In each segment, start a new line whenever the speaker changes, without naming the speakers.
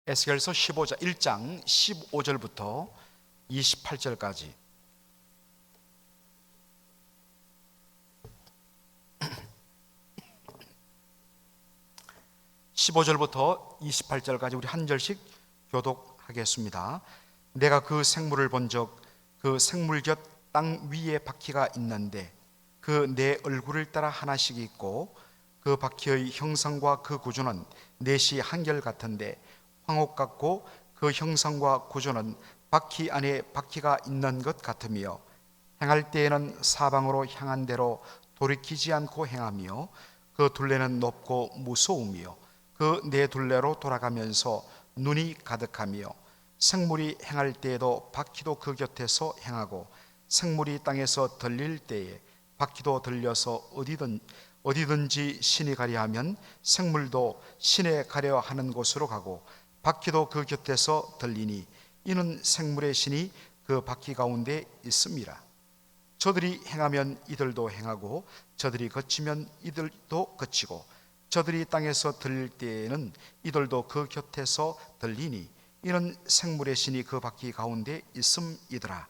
에스겔서 1장 15절부터 28절까지. (15절부터) 28절까지 우리 한 절씩 교독하겠습니다. 내가 그 생물을 본적 그 생물 곁 땅 위에 바퀴가 있는데 그 네 얼굴을 따라 하나씩 있고 그 바퀴의 형상과 그 구조는 넷이 한결 같은데 황옥 같고 그 형상과 구조는 바퀴 안에 바퀴가 있는 것 같으며 행할 때에는 사방으로 향한 대로 돌이키지 않고 행하며 그 둘레는 높고 무서우며 그 네 둘레로 돌아가면서 눈이 가득하며 생물이 행할 때에도 바퀴도 그 곁에서 행하고 생물이 땅에서 들릴 때에 바퀴도 들려서 어디든지 신이 가려 하면 생물도 신에 가려 하는 곳으로 가고 바퀴도 그 곁에서 들리니 이는 생물의 신이 그 바퀴 가운데 있음이라. 저들이 행하면 이들도 행하고 저들이 거치면 이들도 거치고 저들이 땅에서 들릴 때에는 이들도 그 곁에서 들리니 이는 생물의 신이 그 바퀴 가운데 있음이더라.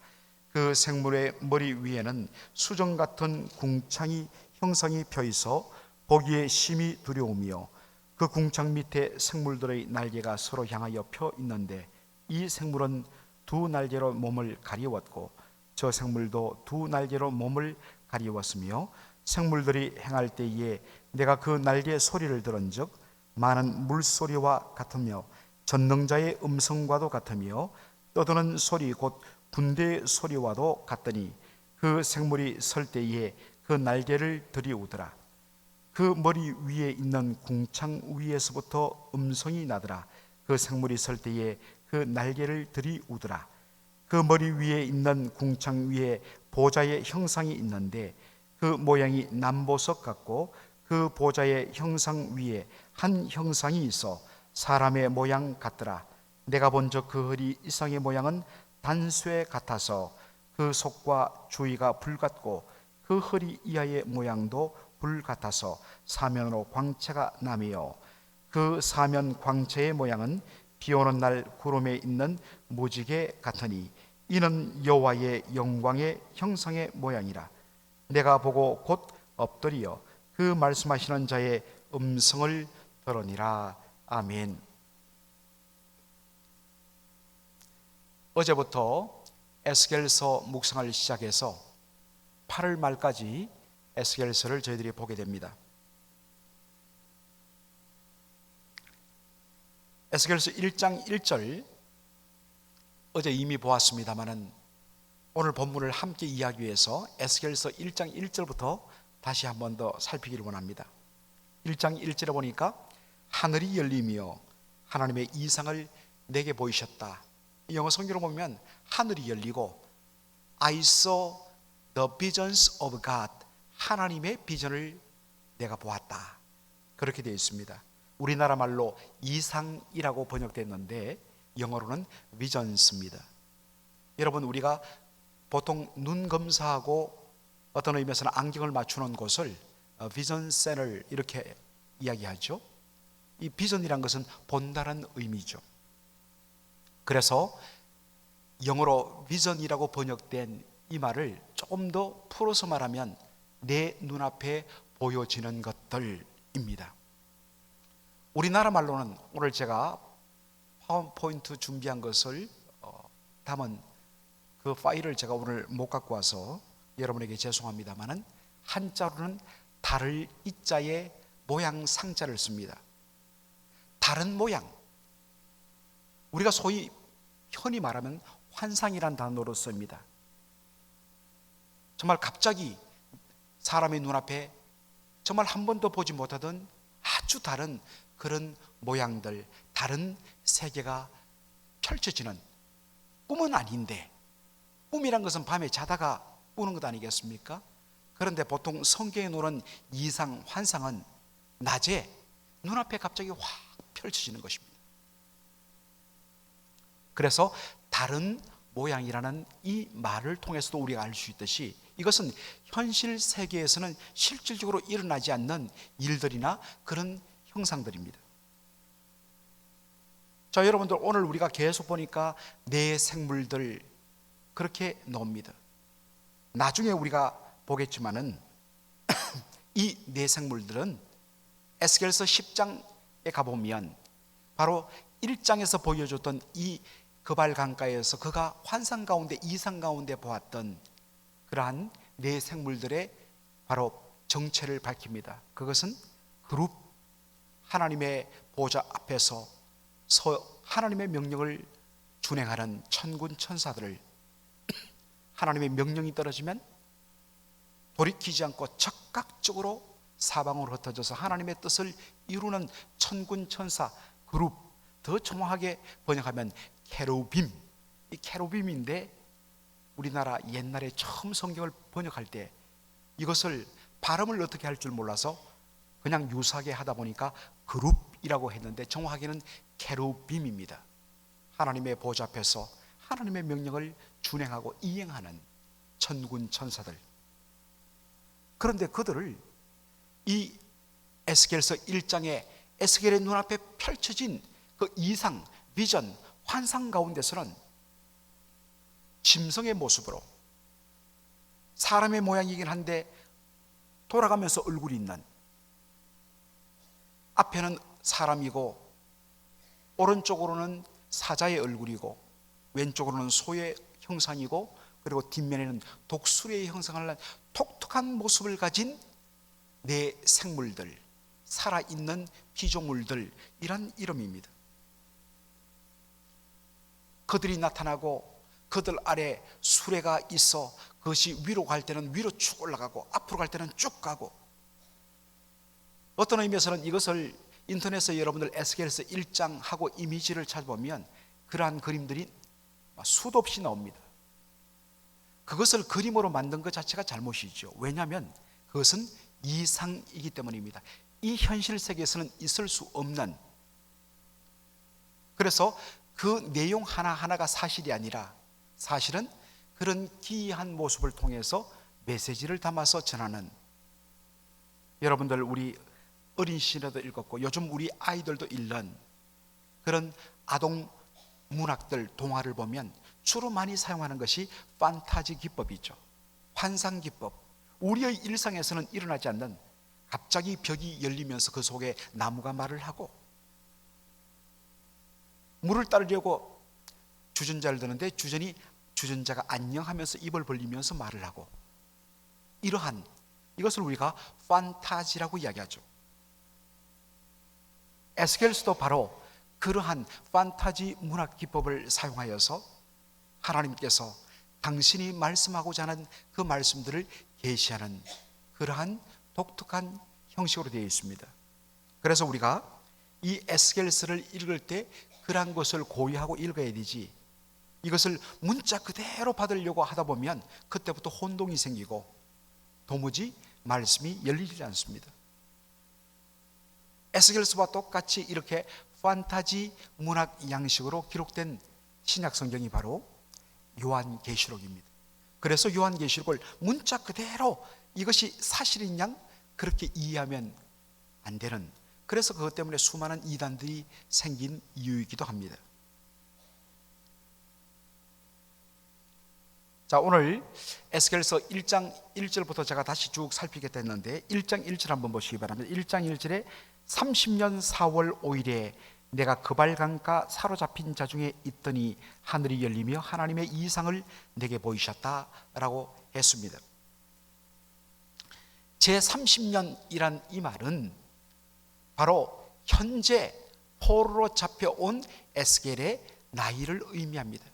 그 생물의 머리 위에는 수정 같은 궁창이 형상이 펴 있어 보기에 심히 두려우며 그 궁창 밑에 생물들의 날개가 서로 향하여 펴 있는데 이 생물은 두 날개로 몸을 가리웠고 저 생물도 두 날개로 몸을 가리웠으며 생물들이 행할 때에 내가 그 날개 소리를 들은즉 많은 물소리와 같으며 전능자의 음성과도 같으며 떠드는 소리 곧 군대의 소리와도 같더니 그 생물이 설 때에 그 날개를 들이우더라. 그 머리 위에 있는 궁창 위에서부터 음성이 나더라. 그 생물이 설 때에 그 날개를 들이우더라. 그 머리 위에 있는 궁창 위에 보좌의 형상이 있는데 그 모양이 남보석 같고 그 보좌의 형상 위에 한 형상이 있어 사람의 모양 같더라. 내가 본적 그 허리 이상의 모양은 단쇠 같아서 그 속과 주위가 불 같고 그 허리 이하의 모양도 불 같아서 사면으로 광채가 나며 그 사면 광채의 모양은 비오는 날 구름에 있는 무지개 같으니 이는 여호와의 영광의 형상의 모양이라. 내가 보고 곧 엎드리어 그 말씀하시는 자의 음성을 들으니라. 아멘. 어제부터 에스겔서 묵상을 시작해서 8월 말까지 에스겔서를 저희들이 보게 됩니다. 에스겔서 1장 1절 어제 이미 보았습니다마는 오늘 본문을 함께 이해하기 위해서 에스겔서 1장 1절부터 다시 한 번 더 살피기를 원합니다. 1장 1절에 보니까 하늘이 열리며 하나님의 이상을 내게 보이셨다. 영어 성경으로 보면 하늘이 열리고 I saw the visions of God, 하나님의 비전을 내가 보았다. 그렇게 되어 있습니다. 우리나라 말로 이상이라고 번역됐는데 영어로는 visions입니다. 여러분, 우리가 보통 눈 검사하고 어떤 의미에서는 안경을 맞추는 곳을 비전 센터 이렇게 이야기하죠. 이 비전이란 것은 본다는 의미죠. 그래서 영어로 비전이라고 번역된 이 말을 조금 더 풀어서 말하면 내 눈앞에 보여지는 것들입니다. 우리나라 말로는 오늘 제가 파워포인트 준비한 것을 담은 그 파일을 제가 오늘 못 갖고 와서 여러분에게 죄송합니다만은 한자로는 달을 이자에 모양 상자를 씁니다. 다른 모양, 우리가 소위 흔히 말하면 환상이란 단어로 씁니다. 정말 갑자기 사람의 눈앞에 정말 한 번도 보지 못하던 아주 다른 그런 모양들, 다른 세계가 펼쳐지는, 꿈은 아닌데, 꿈이란 것은 밤에 자다가 꾸는 것 아니겠습니까? 그런데 보통 성경에 놓는 이상, 환상은 낮에 눈앞에 갑자기 확 펼쳐지는 것입니다. 그래서 다른 모양이라는 이 말을 통해서도 우리가 알 수 있듯이 이것은 현실 세계에서는 실질적으로 일어나지 않는 일들이나 그런 형상들입니다. 자, 여러분들 오늘 우리가 계속 보니까 내 생물들 그렇게 나옵니다. 나중에 우리가 보겠지만은 이 내 생물들은 에스겔서 10장에 가보면 바로 1장에서 보여줬던 이 그발 강가에서 그가 환상 가운데 이상 가운데 보았던 그러한 내 생물들의 바로 정체를 밝힙니다. 그것은 그룹 하나님의 보좌 앞에서 하나님의 명령을 준행하는 천군 천사들을 하나님의 명령이 떨어지면 돌이키지 않고 적극적으로 사방으로 흩어져서 하나님의 뜻을 이루는 천군 천사 그룹, 더 정확하게 번역하면 케루빔, 이 케루빔인데 우리나라 옛날에 처음 성경을 번역할 때 이것을 발음을 어떻게 할 줄 몰라서 그냥 유사하게 하다 보니까 그룹이라고 했는데 정확하게는 케루빔입니다. 하나님의 보좌 앞에서 하나님의 명령을 준행하고 이행하는 천군 천사들. 그런데 그들을 이 에스겔서 1장에 에스겔의 눈앞에 펼쳐진 그 이상, 비전, 환상 가운데서는 짐승의 모습으로 사람의 모양이긴 한데 돌아가면서 얼굴이 있는, 앞에는 사람이고 오른쪽으로는 사자의 얼굴이고 왼쪽으로는 소의 형상이고 그리고 뒷면에는 독수리의 형상을 한 독특한 모습을 가진 내 생물들, 살아있는 피조물들, 이란 이름입니다. 그들이 나타나고 그들 아래 수레가 있어 그것이 위로 갈 때는 위로 쭉 올라가고 앞으로 갈 때는 쭉 가고, 어떤 의미에서는 이것을 인터넷에 여러분들 에스겔서 1장하고 이미지를 찾아보면 그러한 그림들이 수도 없이 나옵니다. 그것을 그림으로 만든 것 자체가 잘못이죠. 왜냐하면 그것은 이상이기 때문입니다. 이 현실 세계에서는 있을 수 없는, 그래서 그 내용 하나하나가 사실이 아니라 사실은 그런 기이한 모습을 통해서 메시지를 담아서 전하는, 여러분들 우리 어린 시절에도 읽었고 요즘 우리 아이들도 읽는 그런 아동 문학들, 동화를 보면 주로 많이 사용하는 것이 판타지 기법이죠. 환상 기법. 우리의 일상에서는 일어나지 않는, 갑자기 벽이 열리면서 그 속에 나무가 말을 하고, 물을 따르려고 주전자를 드는데 주전자가 안녕하면서 입을 벌리면서 말을 하고, 이러한, 이것을 우리가 판타지라고 이야기하죠. 에스겔서도 바로 그러한 판타지 문학 기법을 사용하여서 하나님께서 당신이 말씀하고자 하는 그 말씀들을 계시하는 그러한 독특한 형식으로 되어 있습니다. 그래서 우리가 이 에스겔서를 읽을 때 그러한 것을 고려하고 읽어야 되지, 이것을 문자 그대로 받으려고 하다 보면 그때부터 혼동이 생기고 도무지 말씀이 열리지 않습니다. 에스겔서와 똑같이 이렇게 판타지 문학 양식으로 기록된 신약 성경이 바로 요한계시록입니다. 그래서 요한계시록을 문자 그대로 이것이 사실인 양 그렇게 이해하면 안 되는, 그래서 그것 때문에 수많은 이단들이 생긴 이유이기도 합니다. 자, 오늘 에스겔서 1장 1절부터 제가 다시 쭉 살피겠다 했는데 1장 1절 한번 보시기 바랍니다. 1장 1절에 30년 4월 5일에 내가 그발강가 사로잡힌 자 중에 있더니 하늘이 열리며 하나님의 이상을 내게 보이셨다라고 했습니다. 제30년이란 이 말은 바로 현재 포로로 잡혀온 에스겔의 나이를 의미합니다.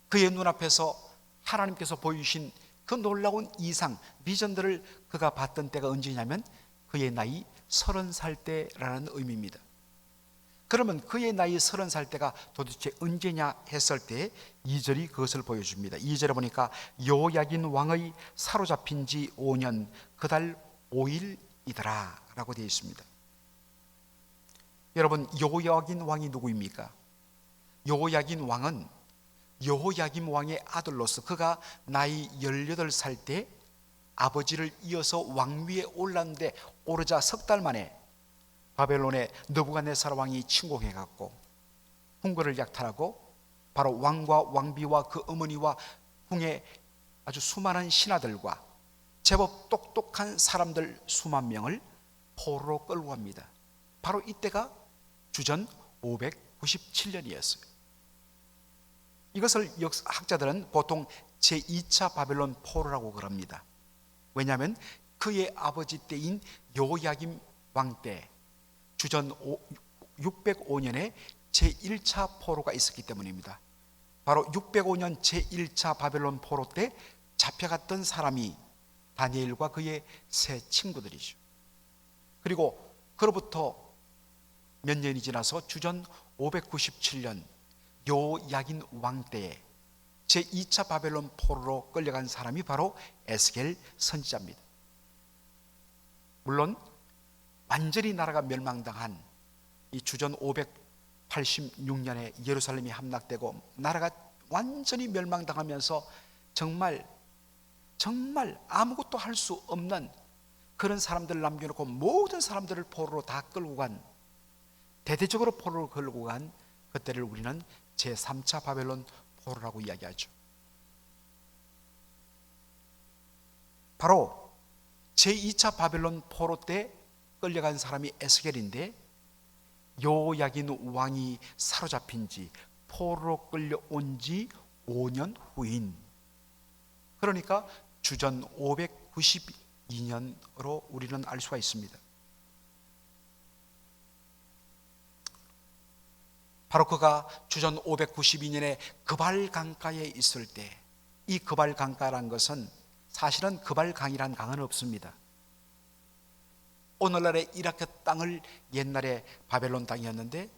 그의 눈앞에서 하나님께서 보이신 그 놀라운 이상, 비전들을 그가 봤던 때가 언제냐면 그의 나이 30살 때라는 의미입니다. 그러면 그의 나이 30살 때가 도대체 언제냐 했을 때 2절이 그것을 보여줍니다. 2절에 보니까 요야긴 왕의 사로잡힌 지 5년 그달 5일이더라 라고 되어 있습니다. 여러분, 요야긴 왕이 누구입니까? 요야긴 왕은 여호야김 왕의 아들로서 그가 나이 18살 때 아버지를 이어서 왕위에 올랐는데 오르자 석 달 만에 바벨론의 느부갓네살 왕이 침공해 갔고 궁궐을 약탈하고 바로 왕과 왕비와 그 어머니와 궁의 아주 수많은 신하들과 제법 똑똑한 사람들 수만 명을 포로로 끌고 갑니다. 바로 이때가 주전 597년이었어요. 이것을 역사학자들은 보통 제2차 바벨론 포로라고 그럽니다. 왜냐하면 그의 아버지 때인 요야김 왕 때 주전 605년에 제1차 포로가 있었기 때문입니다. 바로 605년 제1차 바벨론 포로 때 잡혀갔던 사람이 다니엘과 그의 세 친구들이죠. 그리고 그로부터 몇 년이 지나서 주전 597년 요야긴 왕 때에 제2차 바벨론 포로로 끌려간 사람이 바로 에스겔 선지자입니다. 물론 완전히 나라가 멸망당한 이 주전 586년에 예루살렘이 함락되고 나라가 완전히 멸망당하면서 정말 아무것도 할 수 없는 그런 사람들을 남겨놓고 모든 사람들을 포로로 다 끌고 간, 대대적으로 포로로 끌고 간 그때를 우리는 제3차 바벨론 포로라고 이야기하죠. 바로 제2차 바벨론 포로 때 끌려간 사람이 에스겔인데, 요야긴 왕이 사로잡힌 지 포로로 끌려온 지 5년 후인, 그러니까 주전 592년으로 우리는 알 수가 있습니다. 바로 그가 주전 592년에 그발 강가에 있을 때, 이 그발 강가란 것은 사실은 그발 강이란 강은 없습니다. 오늘날의 이라크 땅을 옛날에 바벨론 땅이었는데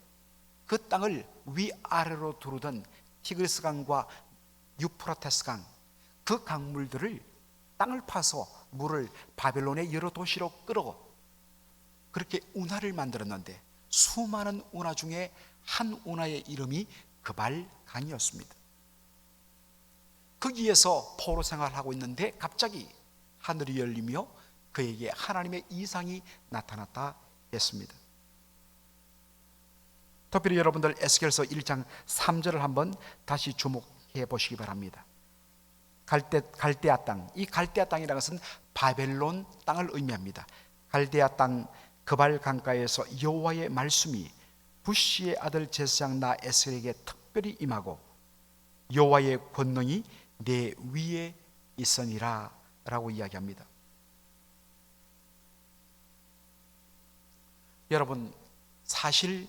그 땅을 위아래로 두르던 티그리스 강과 유프라테스 강, 그 강물들을 땅을 파서 물을 바벨론의 여러 도시로 끌어 그렇게 운하를 만들었는데, 수많은 운하 중에 한 운하의 이름이 그발 강이었습니다. 거기에서 포로 생활하고 있는데 갑자기 하늘이 열리며 그에게 하나님의 이상이 나타났다 했습니다. 특별히 여러분들 에스겔서 1장 3절을 한번 다시 주목해 보시기 바랍니다. 갈대아 땅, 이 갈대아 땅이라는 것은 바벨론 땅을 의미합니다. 갈대아 땅 그발 강가에서 여호와의 말씀이 부시의 아들 제사장 나 에스겔에게 특별히 임하고 여호와의 권능이 내 위에 있으니라 라고 이야기합니다. 여러분, 사실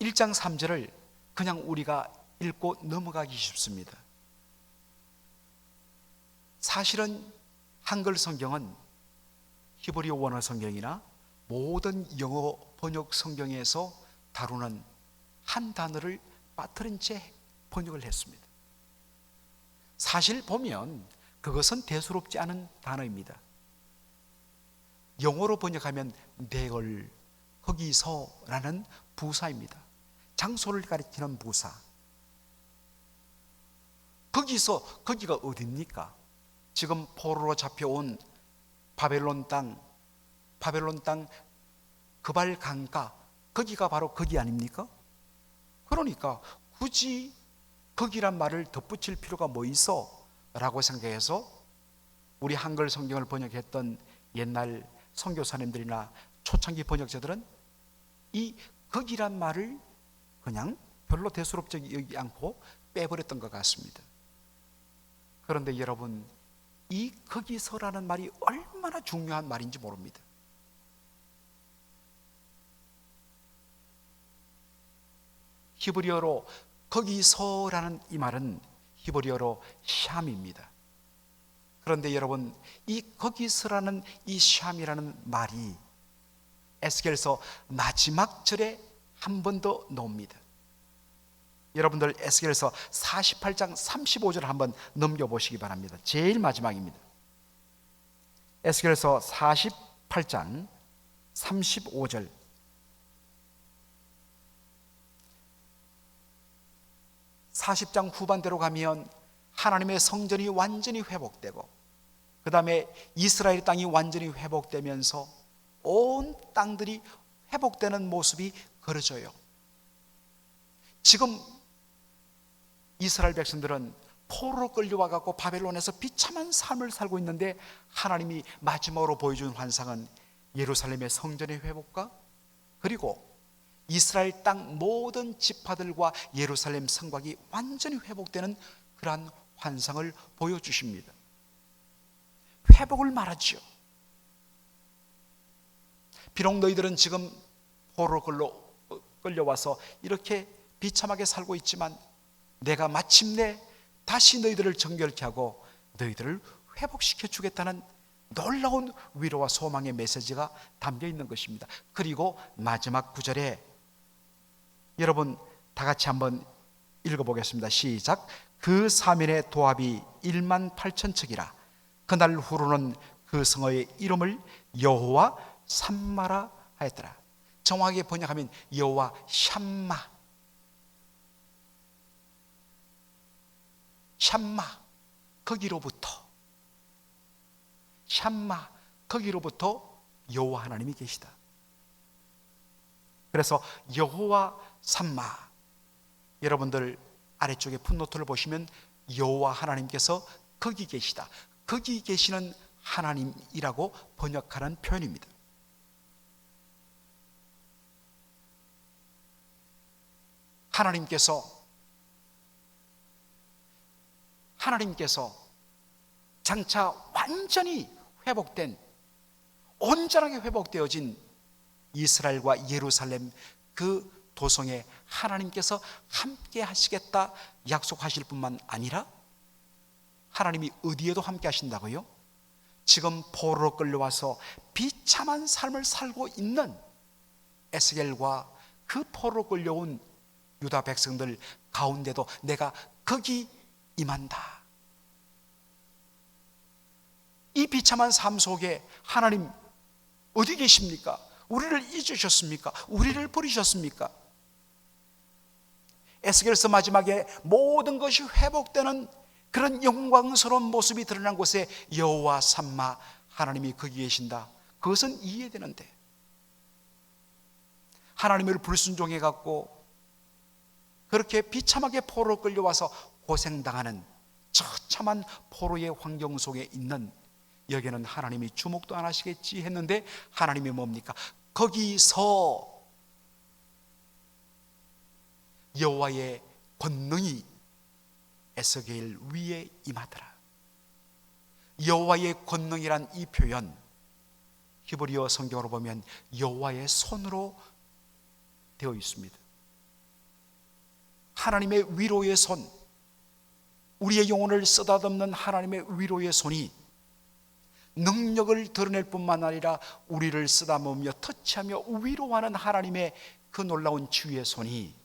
1장 3절을 그냥 우리가 읽고 넘어가기 쉽습니다. 사실은 한글 성경은 히브리어 원어 성경이나 모든 영어 번역 성경에서 다루는 한 단어를 빠뜨린 채 번역을 했습니다. 사실 보면 그것은 대수롭지 않은 단어입니다. 영어로 번역하면 there, 거기서라는 부사입니다. 장소를 가리키는 부사. 거기서, 거기가 어디입니까? 지금 포로로 잡혀온 바벨론 땅 그발 강가, 거기가 바로 거기 아닙니까? 그러니까 굳이 거기란 말을 덧붙일 필요가 뭐 있어? 라고 생각해서 우리 한글 성경을 번역했던 옛날 선교사님들이나 초창기 번역자들은 이 거기란 말을 그냥 별로 대수롭지 여기지 않고 빼버렸던 것 같습니다. 그런데 여러분, 이 거기서라는 말이 얼마나 중요한 말인지 모릅니다. 히브리어로 거기서라는 이 말은 히브리어로 샴입니다. 그런데 여러분, 이 거기서라는 이 샴이라는 말이 에스겔서 마지막 절에 한 번 더 나옵니다. 여러분들 에스겔서 48장 35절 한번 넘겨보시기 바랍니다. 제일 마지막입니다. 에스겔서 48장 35절. (40장) 후반대로 가면 하나님의 성전이 완전히 회복되고 그 다음에 이스라엘 땅이 완전히 회복되면서 온 땅들이 회복되는 모습이 그려져요. 지금 이스라엘 백성들은 포로로 끌려와 갖고 바벨론에서 비참한 삶을 살고 있는데, 하나님이 마지막으로 보여준 환상은 예루살렘의 성전의 회복과 그리고 이스라엘 땅 모든 지파들과 예루살렘 성곽이 완전히 회복되는 그러한 환상을 보여주십니다. 회복을 말하지요. 비록 너희들은 지금 포로로 끌려와서 이렇게 비참하게 살고 있지만, 내가 마침내 다시 너희들을 정결케 하고 너희들을 회복시켜 주겠다는 놀라운 위로와 소망의 메시지가 담겨 있는 것입니다. 그리고 마지막 구절에 여러분 다 같이 한번 읽어보겠습니다. 시작. 그 사면의 도합이 1만 8천 척이라. 그날 후로는 그 성의 이름을 여호와 삼마라 하였더라. 정확하게 번역하면 여호와 샴마, 샴마, 거기로부터, 샴마, 거기로부터 여호와 하나님이 계시다. 그래서 여호와 삼마, 여러분들 아래쪽에 풋노트를 보시면 여호와 하나님께서 거기 계시다, 거기 계시는 하나님이라고 번역하는 표현입니다. 하나님께서 장차 완전히 회복된, 온전하게 회복되어진 이스라엘과 예루살렘 그 도성에 하나님께서 함께 하시겠다 약속하실 뿐만 아니라, 하나님이 어디에도 함께 하신다고요? 지금 포로로 끌려와서 비참한 삶을 살고 있는 에스겔과 그 포로로 끌려온 유다 백성들 가운데도 내가 거기 임한다. 이 비참한 삶 속에 하나님 어디 계십니까? 우리를 잊으셨습니까? 우리를 버리셨습니까? 에스겔서 마지막에 모든 것이 회복되는 그런 영광스러운 모습이 드러난 곳에 여호와 삼마, 하나님이 거기 계신다, 그것은 이해되는데, 하나님을 불순종해 갖고 그렇게 비참하게 포로로 끌려와서 고생당하는 처참한 포로의 환경 속에 있는 여기는 하나님이 주목도 안 하시겠지 했는데, 하나님이 뭡니까? 거기서 여호와의 권능이 에스겔 위에 임하더라. 여호와의 권능이란 이 표현, 히브리어 성경으로 보면 여호와의 손으로 되어 있습니다. 하나님의 위로의 손, 우리의 영혼을 쓰다듬는 하나님의 위로의 손이 능력을 드러낼 뿐만 아니라 우리를 쓰다듬으며 터치하며 위로하는 하나님의 그 놀라운 치유의 손이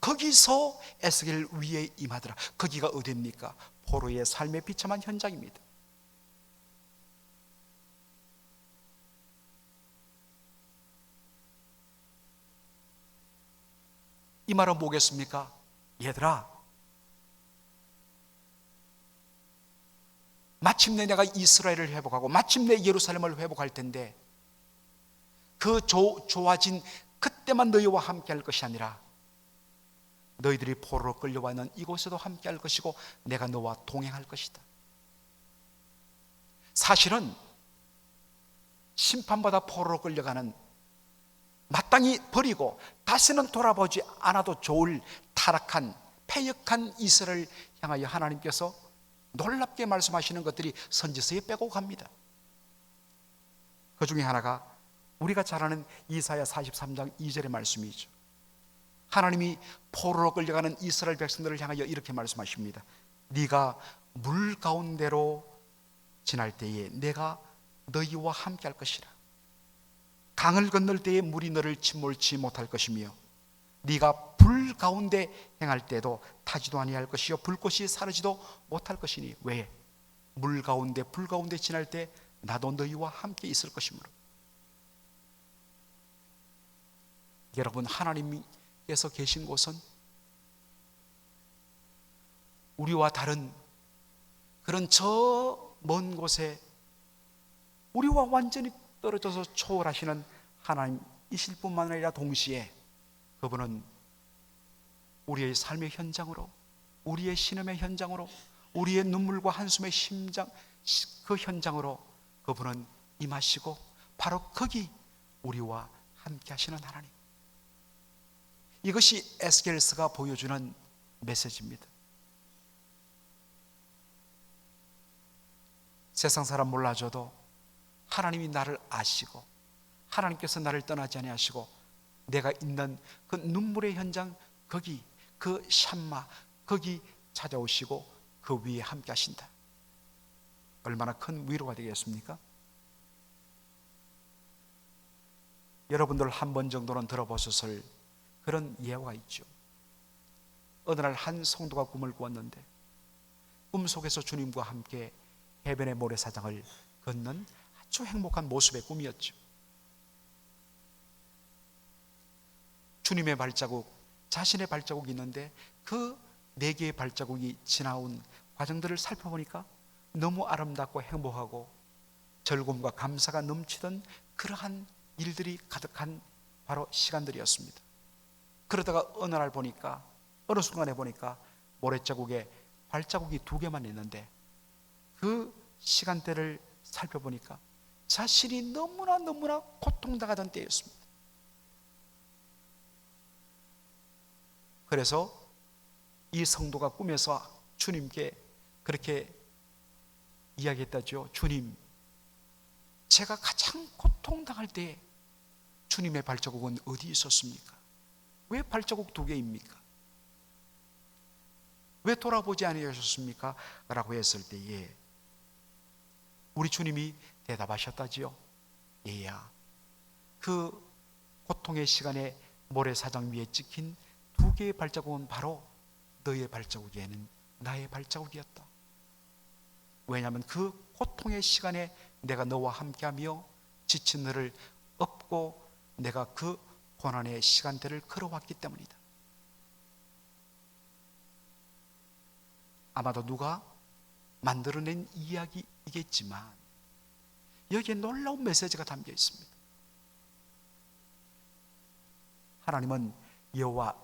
거기서 에스겔 위에 임하더라. 거기가 어디입니까? 포로의 삶의 비참한 현장입니다. 이 말은 뭐겠습니까? 얘들아, 마침내 내가 이스라엘을 회복하고 마침내 예루살렘을 회복할 텐데, 그 좋아진 그때만 너희와 함께 할 것이 아니라 너희들이 포로로 끌려와 있는 이곳에도 함께 할 것이고 내가 너와 동행할 것이다. 사실은 심판받아 포로로 끌려가는, 마땅히 버리고 다시는 돌아보지 않아도 좋을 타락한 패역한 이스라엘을 향하여 하나님께서 놀랍게 말씀하시는 것들이 선지서에 빼고 갑니다. 그 중에 하나가 우리가 잘 아는 이사야 43장 2절의 말씀이죠. 하나님이 포로로 끌려가는 이스라엘 백성들을 향하여 이렇게 말씀하십니다. 네가 물 가운데로 지날 때에 내가 너희와 함께 할 것이라. 강을 건널 때에 물이 너를 침몰치 못할 것이며 네가 불 가운데 행할 때도 타지도 아니할 것이요 불꽃이 사르지도 못할 것이니. 왜? 물 가운데 불 가운데 지날 때 나도 너희와 함께 있을 것이므로. 여러분, 하나님께서 계신 곳은 우리와 다른 그런 저 먼 곳에 우리와 완전히 떨어져서 초월하시는 하나님이실 뿐만 아니라 동시에 그분은 우리의 삶의 현장으로, 우리의 신음의 현장으로, 우리의 눈물과 한숨의 심장, 그 현장으로 그분은 임하시고 바로 거기 우리와 함께 하시는 하나님. 이것이 에스겔서가 보여주는 메시지입니다. 세상 사람 몰라줘도 하나님이 나를 아시고 하나님께서 나를 떠나지 아니하시고 내가 있는 그 눈물의 현장, 거기 그 샴마, 거기 찾아오시고 그 위에 함께 하신다. 얼마나 큰 위로가 되겠습니까? 여러분들 한 번 정도는 들어보셨을 그런 예화가 있죠. 어느 날 한 성도가 꿈을 꾸었는데 꿈속에서 주님과 함께 해변의 모래사장을 걷는 아주 행복한 모습의 꿈이었죠. 주님의 발자국, 자신의 발자국이 있는데 그 4개의 발자국이 지나온 과정들을 살펴보니까 너무 아름답고 행복하고 즐거움과 감사가 넘치던 그러한 일들이 가득한 바로 시간들이었습니다. 그러다가 어느 날 보니까, 어느 순간에 보니까 모래자국에 발자국이 2개만 있는데 그 시간대를 살펴보니까 자신이 너무나 고통당하던 때였습니다. 그래서 이 성도가 꿈에서 주님께 그렇게 이야기했다죠. 주님, 제가 가장 고통당할 때 주님의 발자국은 어디 있었습니까? 왜 발자국 2개입니까? 왜 돌아보지 아니하셨습니까? 라고 했을 때에 우리 주님이 대답하셨다지요. 얘야, 그 고통의 시간에 모래사장 위에 찍힌 2개의 발자국은 바로 너의 발자국에는 나의 발자국이었다. 왜냐하면 그 고통의 시간에 내가 너와 함께하며 지친 너를 업고 내가 그 고난의 시간대를 걸어왔기 때문이다. 아마도 누가 만들어낸 이야기이겠지만 여기에 놀라운 메시지가 담겨 있습니다. 하나님은 여호와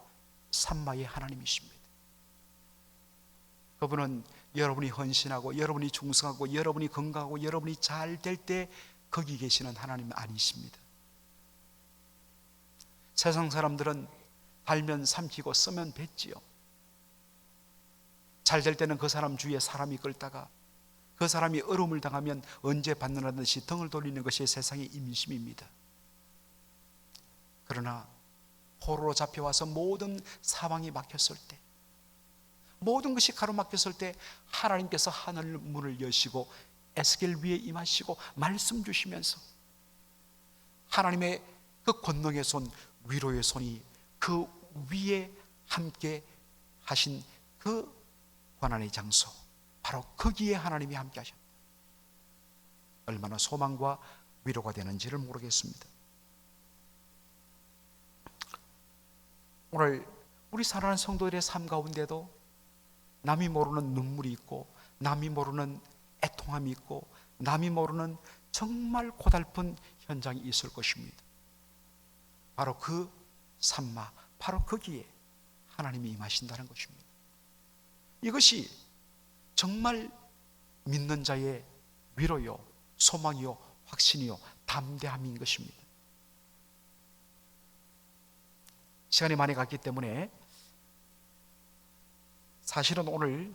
삼마의 하나님이십니다. 그분은 여러분이 헌신하고 여러분이 충성하고 여러분이 건강하고 여러분이 잘 될 때 거기 계시는 하나님 아니십니다. 세상 사람들은 달면 삼키고 쓰면 뱉지요. 잘 될 때는 그 사람 주위에 사람이 끌다가 그 사람이 어려움을 당하면 언제 받느라는 듯이 등을 돌리는 것이 세상의 임심입니다. 그러나 포로로 잡혀와서 모든 사방이 막혔을 때, 모든 것이 가로막혔을 때 하나님께서 하늘 문을 여시고 에스겔 위에 임하시고 말씀 주시면서 하나님의 그 권능의 손, 위로의 손이 그 위에 함께 하신 그 고난의 장소, 바로 거기에 하나님이 함께 하셨다. 얼마나 소망과 위로가 되는지를 모르겠습니다. 오늘 우리 사랑하는 성도들의 삶 가운데도 남이 모르는 눈물이 있고 남이 모르는 애통함이 있고 남이 모르는 정말 고달픈 현장이 있을 것입니다. 바로 그 산마, 바로 거기에 하나님이 임하신다는 것입니다. 이것이 정말 믿는 자의 위로요, 소망이요, 확신이요, 담대함인 것입니다. 시간이 많이 갔기 때문에 사실은 오늘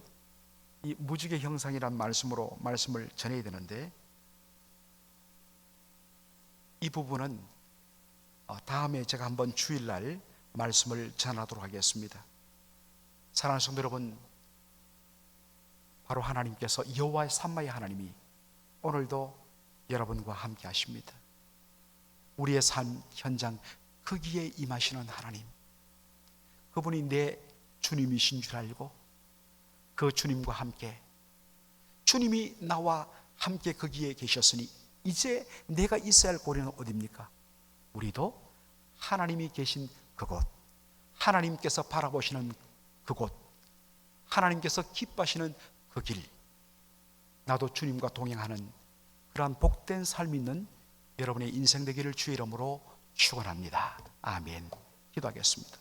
이 무지개 형상이란 말씀으로 말씀을 전해야 되는데 이 부분은 다음에 제가 한번 주일날 말씀을 전하도록 하겠습니다. 사랑하는 성도 여러분, 바로 하나님께서 여호와의 삼마의 하나님이 오늘도 여러분과 함께 하십니다. 우리의 삶 현장 거기에 임하시는 하나님, 그분이 내 주님이신 줄 알고 그 주님과 함께 주님이 나와 함께 거기에 계셨으니 이제 내가 있어야 할 고리는 어디입니까? 우리도 하나님이 계신 그곳, 하나님께서 바라보시는 그곳, 하나님께서 기뻐하시는 그 길, 나도 주님과 동행하는 그러한 복된 삶이 있는 여러분의 인생 되기를 주의 이름으로 축원합니다. 아멘. 기도하겠습니다.